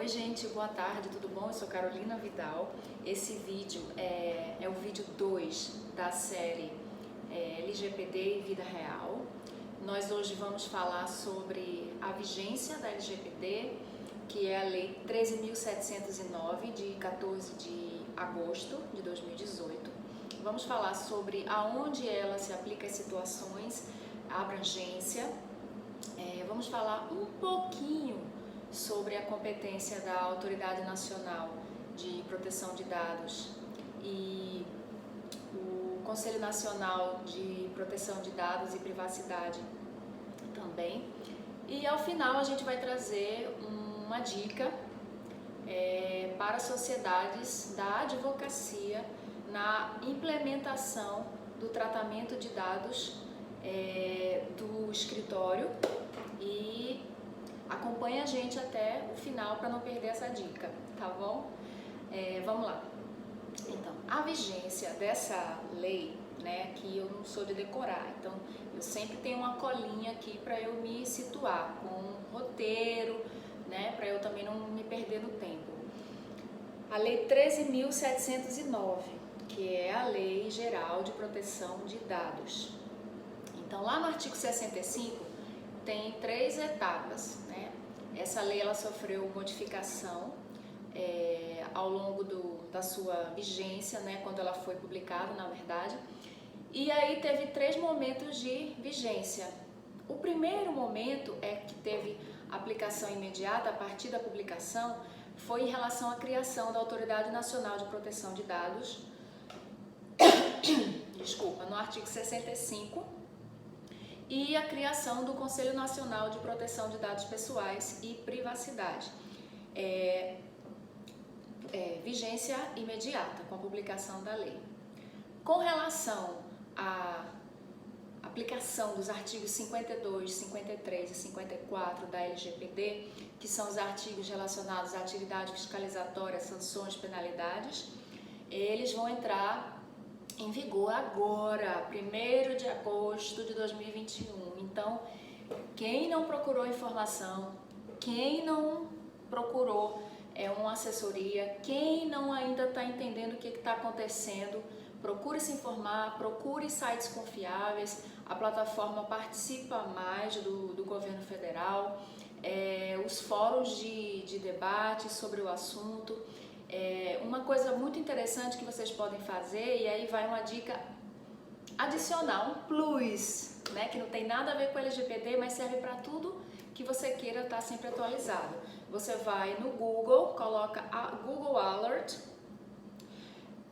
Oi gente, boa tarde, tudo bom? Eu sou Carolina Vidal. Esse vídeo é o vídeo 2 da série LGPD e Vida Real. Nós hoje vamos falar sobre a vigência da LGPD, que é a Lei 13.709, de 14 de agosto de 2018. Vamos falar sobre aonde ela se aplica às situações, a abrangência. Vamos falar um pouquinho sobre a competência da Autoridade Nacional de Proteção de Dados e o Conselho Nacional de Proteção de Dados e Privacidade também. E ao final a gente vai trazer uma dica para sociedades da advocacia na implementação do tratamento de dados do escritório, e acompanha a gente até o final para não perder essa dica, tá bom? Vamos lá. Então, a vigência dessa lei, né, que eu não sou de decorar, então eu sempre tenho uma colinha aqui para eu me situar com um roteiro, né, para eu também não me perder no tempo. A Lei 13.709, que é a Lei Geral de Proteção de Dados. Então, lá no artigo 65, tem 3 etapas, né? Essa lei ela sofreu modificação ao longo da sua vigência, né? Quando ela foi publicada, na verdade. E aí teve 3 momentos de vigência. O primeiro momento que teve aplicação imediata a partir da publicação foi em relação à criação da Autoridade Nacional de Proteção de Dados, no artigo 65, e a criação do Conselho Nacional de Proteção de Dados Pessoais e Privacidade. Vigência imediata com a publicação da lei. Com relação à aplicação dos artigos 52, 53 e 54 da LGPD, que são os artigos relacionados à atividade fiscalizatória, sanções, penalidades, eles vão entrar em vigor agora, 1º de agosto de 2021. Então, quem não procurou informação, quem não procurou uma assessoria, quem não ainda está entendendo o que está acontecendo, procure se informar, procure sites confiáveis. A plataforma participa mais do governo federal, os fóruns de debate sobre o assunto. Uma coisa muito interessante que vocês podem fazer, e aí vai uma dica adicional, um plus, né, que não tem nada a ver com o LGPD, mas serve para tudo que você queira estar sempre atualizado. Você vai no Google, coloca a Google Alert,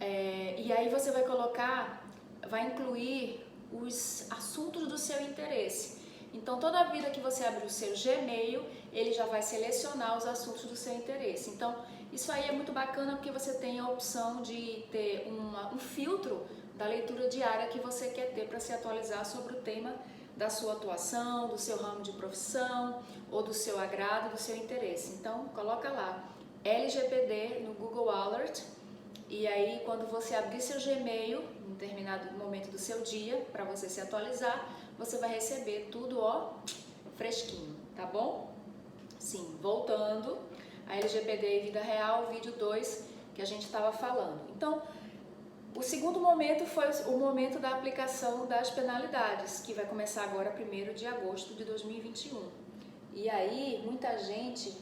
e aí você vai incluir os assuntos do seu interesse. Então, toda vida que você abrir o seu Gmail, ele já vai selecionar os assuntos do seu interesse. Então, isso aí é muito bacana porque você tem a opção de ter um filtro da leitura diária que você quer ter para se atualizar sobre o tema da sua atuação, do seu ramo de profissão ou do seu agrado, do seu interesse. Então, coloca lá LGPD no Google Alert, e aí quando você abrir seu Gmail, em determinado momento do seu dia, para você se atualizar, você vai receber tudo fresquinho, tá bom? Sim, voltando a LGPD e Vida Real, vídeo 2 que a gente estava falando. Então, o segundo momento foi o momento da aplicação das penalidades, que vai começar agora 1º de agosto de 2021. E aí, muita gente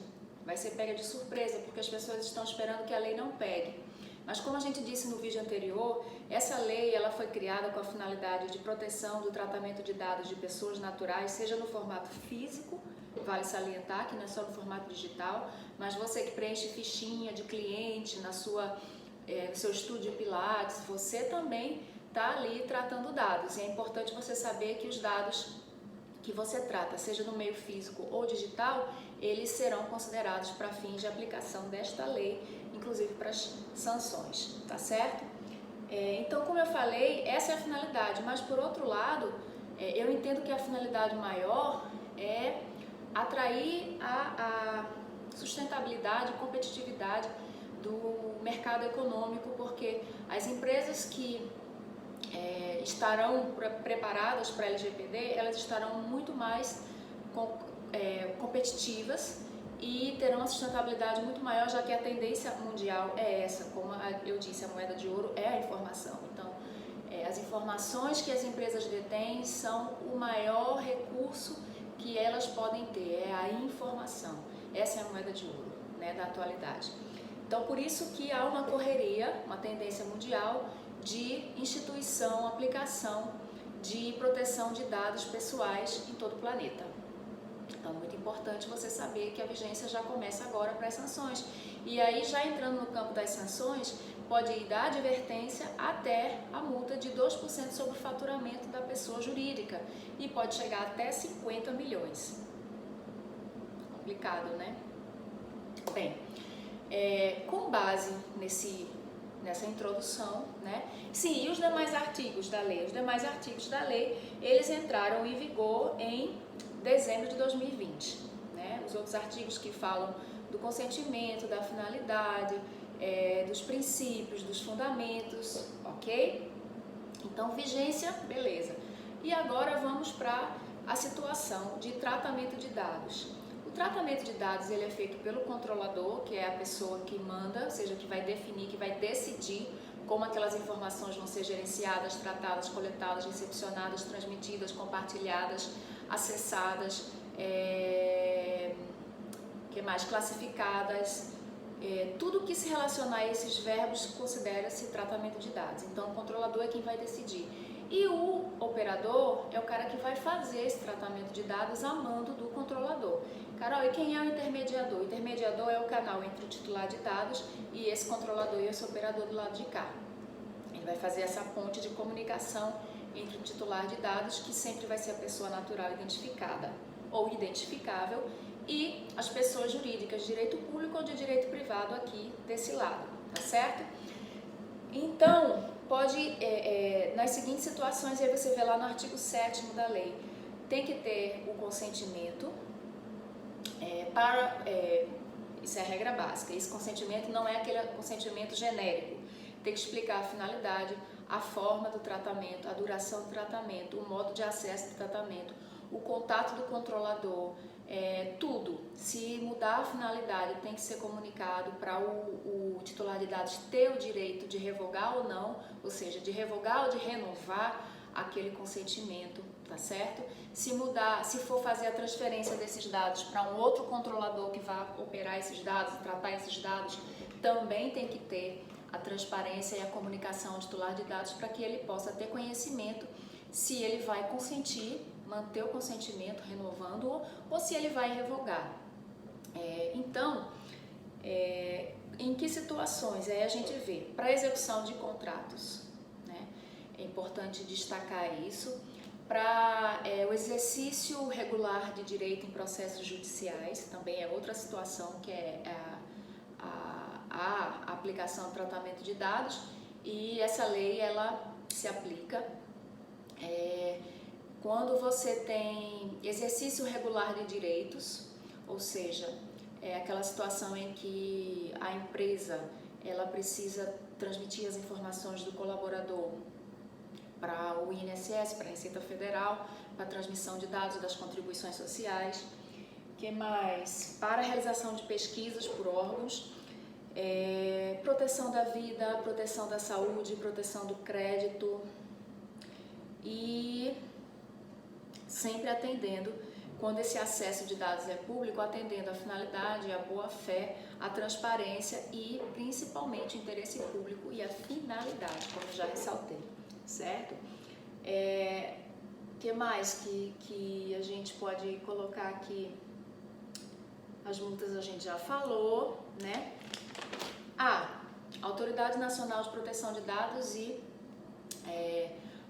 vai ser pega de surpresa, porque as pessoas estão esperando que a lei não pegue. Mas como a gente disse no vídeo anterior, essa lei ela foi criada com a finalidade de proteção do tratamento de dados de pessoas naturais, seja no formato físico, vale salientar que não é só no formato digital, mas você que preenche fichinha de cliente no seu estúdio de Pilates, você também está ali tratando dados. E é importante você saber que os dados que você trata, seja no meio físico ou digital, eles serão considerados para fins de aplicação desta lei, inclusive para as sanções, tá certo? Então, como eu falei, essa é a finalidade, mas por outro lado, eu entendo que a finalidade maior é atrair a sustentabilidade e competitividade do mercado econômico, porque as empresas que estarão preparadas para a LGPD, elas estarão muito mais competitivas e terão uma sustentabilidade muito maior, já que a tendência mundial é essa. Como eu disse, a moeda de ouro é a informação. Então, as informações que as empresas detêm são o maior recurso que elas podem ter, é a informação. Essa é a moeda de ouro, né, da atualidade. Então, por isso que há uma correria, uma tendência mundial de instituição, aplicação de proteção de dados pessoais em todo o planeta. Então, muito importante você saber que a vigência já começa agora para as sanções. E aí, já entrando no campo das sanções, pode ir da advertência até a multa de 2% sobre o faturamento da pessoa jurídica e pode chegar até 50 milhões. Complicado, né? Bem, com base nessa introdução, né? Sim, e os demais artigos da lei? Os demais artigos da lei, eles entraram em vigor em dezembro de 2020, né? Os outros artigos que falam do consentimento, da finalidade, dos princípios, dos fundamentos, ok? Então, vigência, beleza. E agora vamos para a situação de tratamento de dados. O tratamento de dados ele é feito pelo controlador, que é a pessoa que manda, ou seja, que vai definir, que vai decidir como aquelas informações vão ser gerenciadas, tratadas, coletadas, recepcionadas, transmitidas, compartilhadas, acessadas, que mais? Classificadas. Tudo que se relacionar a esses verbos considera-se tratamento de dados. Então, o controlador é quem vai decidir. E o operador é o cara que vai fazer esse tratamento de dados a mando do controlador. Carol, e quem é o intermediador? O intermediador é o canal entre o titular de dados e esse controlador e esse operador do lado de cá. Ele vai fazer essa ponte de comunicação entre o titular de dados, que sempre vai ser a pessoa natural identificada ou identificável, e as pessoas jurídicas de direito público ou de direito privado aqui desse lado, tá certo? Então, pode, nas seguintes situações, aí você vê lá no artigo 7º da lei, tem que ter o consentimento isso é a regra básica, esse consentimento não é aquele consentimento genérico, tem que explicar a finalidade, a forma do tratamento, a duração do tratamento, o modo de acesso do tratamento, o contato do controlador, tudo. Se mudar a finalidade, tem que ser comunicado para o titular de dados ter o direito de revogar ou não, ou seja, de revogar ou de renovar aquele consentimento, tá certo? Se mudar, se for fazer a transferência desses dados para um outro controlador que vai operar esses dados, tratar esses dados, também tem que ter a transparência e a comunicação ao titular de dados para que ele possa ter conhecimento se ele vai consentir, manter o consentimento, renovando-o, ou se ele vai revogar. Então, em que situações? Aí a gente vê, para execução de contratos, né? É importante destacar isso, para o exercício regular de direito em processos judiciais, também é outra situação que é a aplicação do tratamento de dados, e essa lei ela se aplica quando você tem exercício regular de direitos, ou seja, aquela situação em que a empresa ela precisa transmitir as informações do colaborador para o INSS, para a Receita Federal, para a transmissão de dados das contribuições sociais. Que mais? Para a realização de pesquisas por órgãos, proteção da vida, proteção da saúde, proteção do crédito e sempre atendendo, quando esse acesso de dados é público, atendendo a finalidade, a boa-fé, a transparência e principalmente o interesse público e a finalidade, como já ressaltei, certo? Que mais que a gente pode colocar aqui? As multas a gente já falou, né? Autoridade Nacional de Proteção de Dados e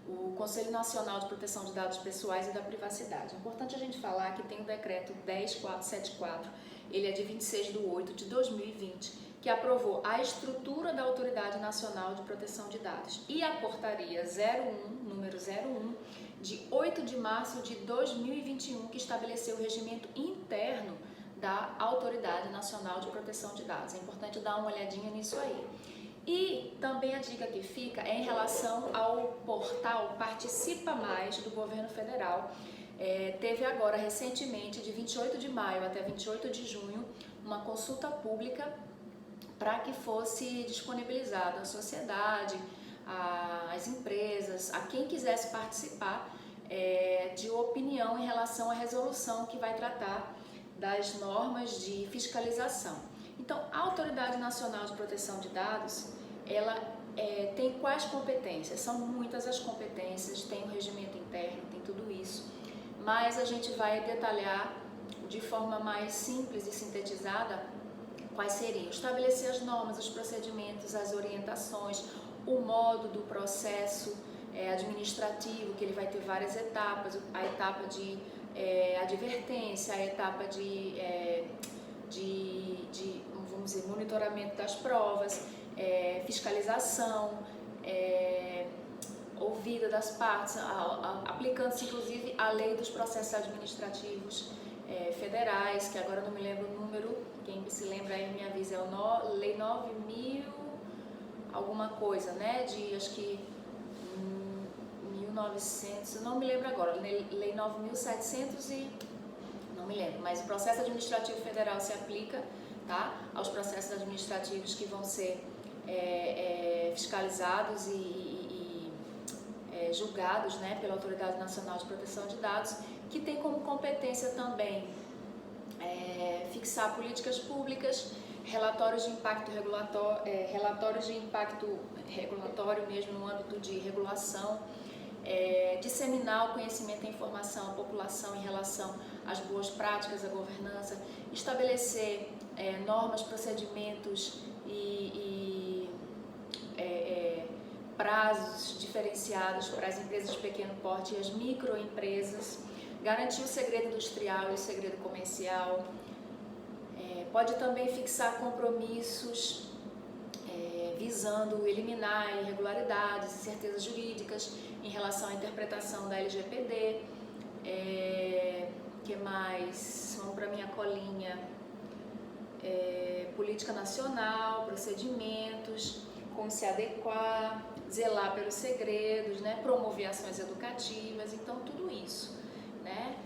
o Conselho Nacional de Proteção de Dados Pessoais e da Privacidade. É importante a gente falar que tem o decreto 10474, ele é de 26/8/2020, que aprovou a estrutura da Autoridade Nacional de Proteção de Dados, e a portaria 01, número 01, de 8 de março de 2021, que estabeleceu o regimento interno da Autoridade Nacional de Proteção de Dados. É importante dar uma olhadinha nisso aí. E também a dica que fica é em relação ao portal Participa Mais do Governo Federal, teve agora recentemente, de 28 de maio até 28 de junho, uma consulta pública para que fosse disponibilizado à sociedade, às empresas, a quem quisesse participar de opinião em relação à resolução que vai tratar das normas de fiscalização. Então, a Autoridade Nacional de Proteção de Dados, ela tem quais competências? São muitas as competências, tem o regimento interno, tem tudo isso, mas a gente vai detalhar de forma mais simples e sintetizada quais seriam: estabelecer as normas, os procedimentos, as orientações, o modo do processo administrativo, que ele vai ter várias etapas, a etapa de advertência, a etapa vamos dizer, monitoramento das provas, fiscalização, ouvida das partes, aplicando-se inclusive a lei dos processos administrativos federais, que agora não me lembro o número, quem se lembra aí me avisa, é Lei 9.000 alguma coisa, né, de acho que 1900, não me lembro agora, Lei 9.700 e não me lembro, mas o processo administrativo federal se aplica, tá, aos processos administrativos que vão ser fiscalizados e julgados, né, pela Autoridade Nacional de Proteção de Dados, que tem como competência também fixar políticas públicas, relatórios de impacto regulatório mesmo no âmbito de regulação, disseminar o conhecimento e a informação à população em relação às boas práticas, à governança, estabelecer normas, procedimentos e prazos diferenciados para as empresas de pequeno porte e as microempresas, garantir o segredo industrial e o segredo comercial, pode também fixar compromissos visando eliminar irregularidades, incertezas jurídicas em relação à interpretação da LGPD. Que mais? Vamos para minha colinha. Política nacional, procedimentos, como se adequar, zelar pelos segredos, né? Promover ações educativas, então tudo isso, né?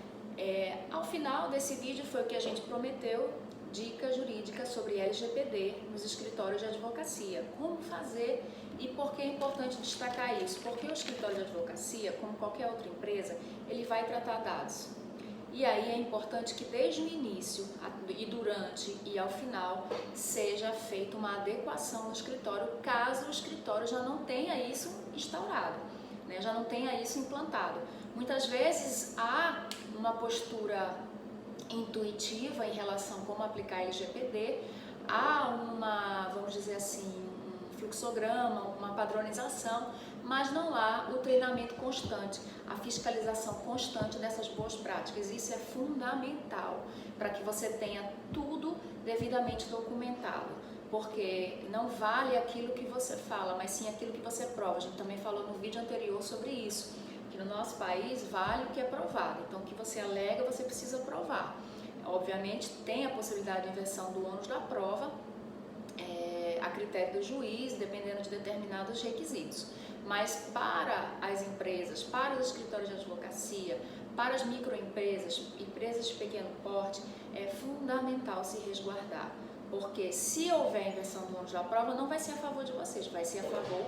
Ao final desse vídeo foi o que a gente prometeu: dica jurídica sobre LGPD nos escritórios de advocacia. Como fazer e por que é importante destacar isso? Porque o escritório de advocacia, como qualquer outra empresa, ele vai tratar dados. E aí é importante que desde o início e durante e ao final seja feita uma adequação no escritório, caso o escritório já não tenha isso instaurado, né? Já não tenha isso implantado. Muitas vezes há uma postura intuitiva em relação a como aplicar a LGPD, há vamos dizer assim, um fluxograma, uma padronização, mas não há o treinamento constante, a fiscalização constante dessas boas práticas. Isso é fundamental para que você tenha tudo devidamente documentado, porque não vale aquilo que você fala, mas sim aquilo que você prova. A gente também falou no vídeo anterior sobre isso, que no nosso país vale o que é provado, então o que você alega você precisa provar. Obviamente tem a possibilidade de inversão do ônus da prova, a critério do juiz, dependendo de determinados requisitos. Mas para as empresas, para os escritórios de advocacia, para as microempresas, empresas de pequeno porte, é fundamental se resguardar, porque se houver inversão do ônus da prova, não vai ser a favor de vocês, vai ser a favor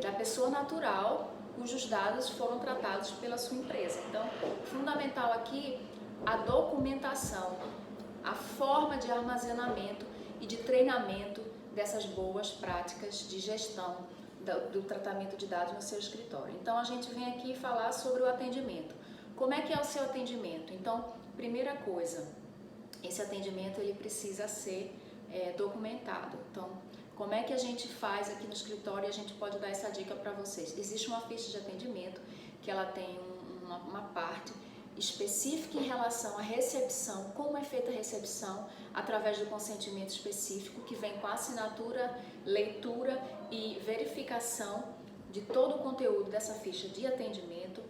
da pessoa natural cujos dados foram tratados pela sua empresa. Então, fundamental aqui a documentação, a forma de armazenamento e de treinamento dessas boas práticas de gestão do tratamento de dados no seu escritório. Então, a gente vem aqui falar sobre o atendimento. Como é que é o seu atendimento? Então, primeira coisa, esse atendimento ele precisa ser documentado. Então, como é que a gente faz aqui no escritório e a gente pode dar essa dica para vocês? Existe uma ficha de atendimento que ela tem uma parte específica em relação à recepção, como é feita a recepção, através do consentimento específico, que vem com a assinatura, leitura e verificação de todo o conteúdo dessa ficha de atendimento.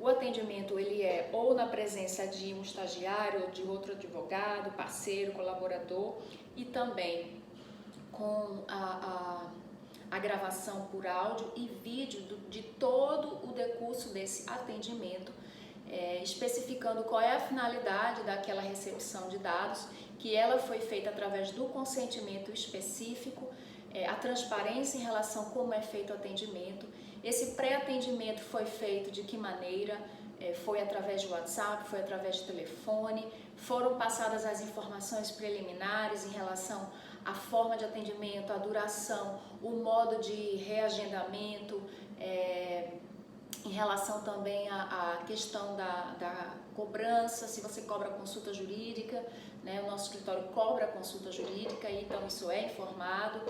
O atendimento ele é ou na presença de um estagiário ou de outro advogado, parceiro, colaborador, e também com a a gravação por áudio e vídeo de todo o decurso desse atendimento, especificando qual é a finalidade daquela recepção de dados, que ela foi feita através do consentimento específico, a transparência em relação a como é feito o atendimento, esse pré-atendimento foi feito de que maneira, foi através de WhatsApp, foi através de telefone, foram passadas as informações preliminares em relação à forma de atendimento, a duração, o modo de reagendamento, em relação também à questão da cobrança, se você cobra consulta jurídica, né? O nosso escritório cobra consulta jurídica, então isso é informado.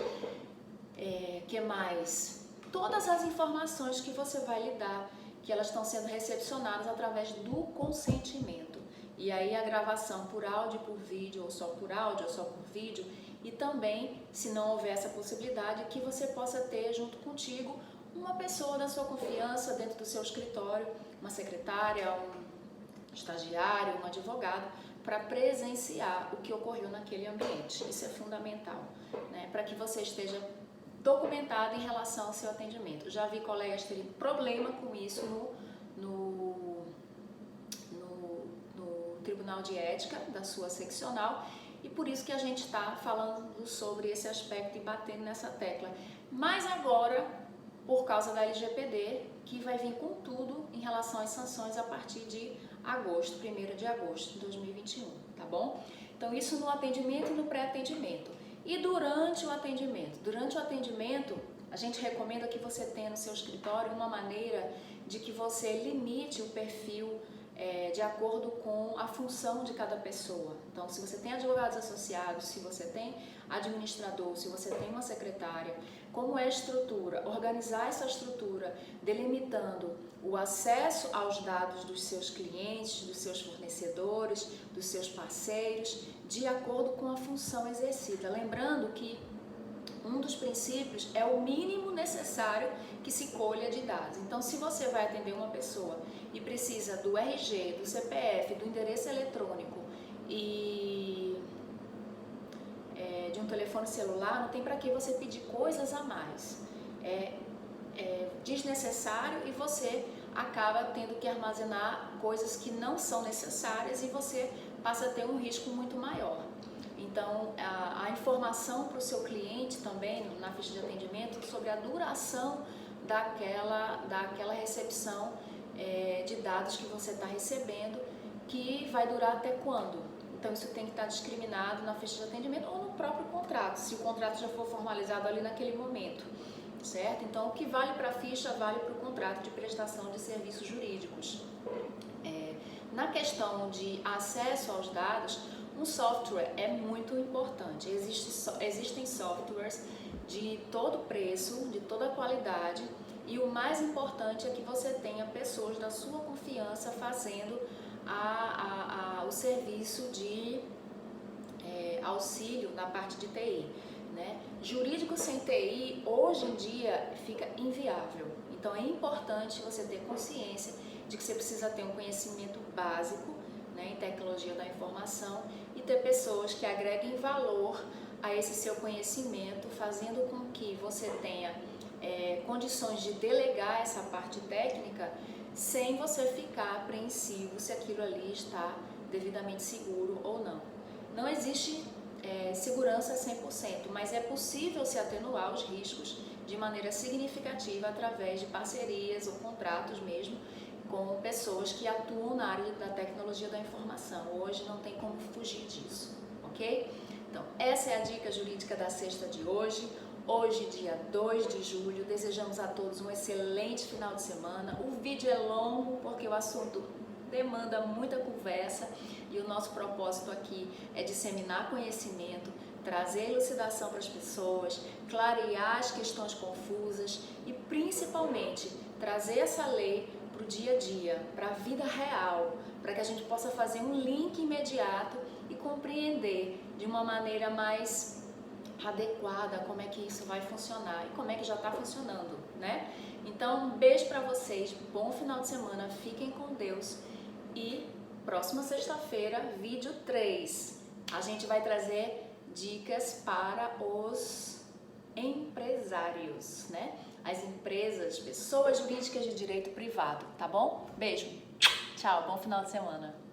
Que mais? Todas as informações que você vai lhe dar, que elas estão sendo recepcionadas através do consentimento. E aí a gravação por áudio, por vídeo, ou só por áudio, ou só por vídeo, e também, se não houver essa possibilidade, que você possa ter junto contigo uma pessoa da sua confiança dentro do seu escritório, uma secretária, um estagiário, um advogado, para presenciar o que ocorreu naquele ambiente. Isso é fundamental, né? Para que você esteja documentado em relação ao seu atendimento. Já vi colegas terem problema com isso no Tribunal de Ética da sua seccional, e por isso que a gente está falando sobre esse aspecto e batendo nessa tecla. Mas agora, por causa da LGPD, que vai vir com tudo em relação às sanções a partir de agosto, 1º de agosto de 2021, tá bom? Então isso no atendimento e no pré-atendimento. E durante o atendimento? Durante o atendimento, a gente recomenda que você tenha no seu escritório uma maneira de que você limite o perfil de acordo com a função de cada pessoa. Então, se você tem advogados associados, se você tem administrador, se você tem uma secretária, como é a estrutura? Organizar essa estrutura, delimitando o acesso aos dados dos seus clientes, dos seus fornecedores, dos seus parceiros, de acordo com a função exercida. Lembrando que um dos princípios é o mínimo necessário que se colha de dados. Então, se você vai atender uma pessoa e precisa do RG, do CPF, do endereço eletrônico e de um telefone celular, não tem para que você pedir coisas a mais. É desnecessário e você acaba tendo que armazenar coisas que não são necessárias e você passa a ter um risco muito maior. Então, a informação para o seu cliente também, na ficha de atendimento, sobre a duração daquela recepção de dados que você está recebendo, que vai durar até quando. Então, isso tem que estar discriminado na ficha de atendimento ou no próprio contrato, se o contrato já for formalizado ali naquele momento, certo? Então, o que vale para a ficha, vale para o contrato de prestação de serviços jurídicos. Na questão de acesso aos dados, um software é muito importante. Existem softwares de todo preço, de toda qualidade, e o mais importante é que você tenha pessoas da sua confiança fazendo o serviço de auxílio na parte de TI, né? Jurídico sem TI, hoje em dia, fica inviável. Então, é importante você ter consciência de que você precisa ter um conhecimento básico, né, em tecnologia da informação, e ter pessoas que agreguem valor a esse seu conhecimento, fazendo com que você tenha condições de delegar essa parte técnica sem você ficar apreensivo se aquilo ali está devidamente seguro ou não. Não existe segurança 100%, mas é possível se atenuar os riscos de maneira significativa através de parcerias ou contratos mesmo com pessoas que atuam na área da tecnologia da informação. Hoje não tem como fugir disso, ok? Então, essa é a dica jurídica da sexta de hoje. Hoje, dia 2 de julho, desejamos a todos um excelente final de semana. O vídeo é longo porque o assunto demanda muita conversa e o nosso propósito aqui é disseminar conhecimento, trazer elucidação para as pessoas, clarear as questões confusas e principalmente trazer essa lei para o dia a dia, para a vida real, para que a gente possa fazer um link imediato e compreender de uma maneira mais adequada como é que isso vai funcionar e como é que já está funcionando, né? Então, um beijo para vocês, bom final de semana, fiquem com Deus e próxima sexta-feira, vídeo 3, a gente vai trazer dicas para os empresários, né? As empresas, pessoas jurídicas de direito privado, tá bom? Beijo, tchau, bom final de semana.